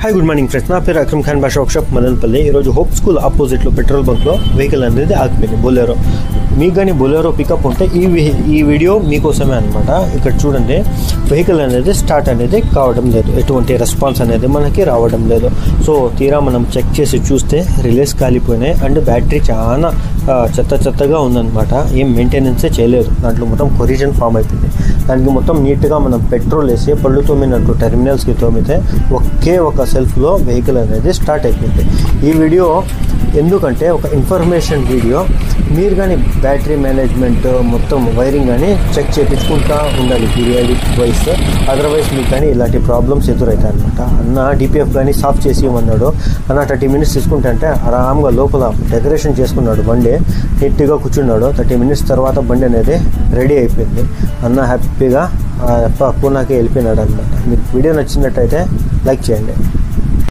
Hi good morning friends, నా పేరు అక్రమ్ ఖాన్ భాషా వర్క్షాప్ మదనపల్లి. ఈరోజు హోప్ స్కూల్ ఆపోజిట్లో పెట్రోల్ బంక్లో వెహికల్ అనేది ఆగిపోయింది, బొలెరో. మీకు కానీ బొలెరో పికప్ ఉంటే ఈ వీడియో మీకోసమే అనమాట. ఇక్కడ చూడండి, వెహికల్ అనేది స్టార్ట్ అనేది కావడం లేదు, ఎటువంటి రెస్పాన్స్ అనేది మనకి రావడం లేదు. సో తీరా మనం చెక్ చేసి చూస్తే రిలేస్ కాలిపోయినాయి అండ్ బ్యాటరీ చాలా చెత్తగా ఉందన్నమాట. ఏం మెయింటెనెన్సే చేయలేదు, దాంట్లో మొత్తం కొరిజన్ ఫామ్ అయిపోయింది. దానికి మొత్తం నీట్గా మనం పెట్రోల్ వేసి పళ్ళు తోమినట్టు టెర్మినల్స్కి తోమితే ఒకే ఒక సెల్ఫ్లో వెహికల్ అనేది స్టార్ట్ అయిపోయింది. ఈ వీడియో ఎందుకంటే ఒక ఇన్ఫర్మేషన్ వీడియో. మీరు కానీ బ్యాటరీ మేనేజ్మెంట్ మొత్తం వైరింగ్ కానీ చెక్ చేయించుకుంటూ ఉండాలి పీరియాడిక్ వైస్. అదర్వైజ్ మీకు కానీ ఇలాంటి ప్రాబ్లమ్స్ ఎదురవుతాయి అనమాట. అన్న డిపిఎఫ్ కానీ సాఫ్ చేసి ఇవ్వమన్నాడు. అన్న 30 minutes తీసుకుంటే అంటే ఆరామ్గా లోపల డెకరేషన్ చేసుకున్నాడు, బండి నీట్గా కూర్చున్నాడు. 30 minutes తర్వాత బండి అనేది రెడీ అయిపోయింది. అన్న హ్యాపీగా పూనాకి వెళ్ళిపోయినాడు అనమాట. మీకు వీడియో నచ్చినట్టయితే లైక్ చేయండి.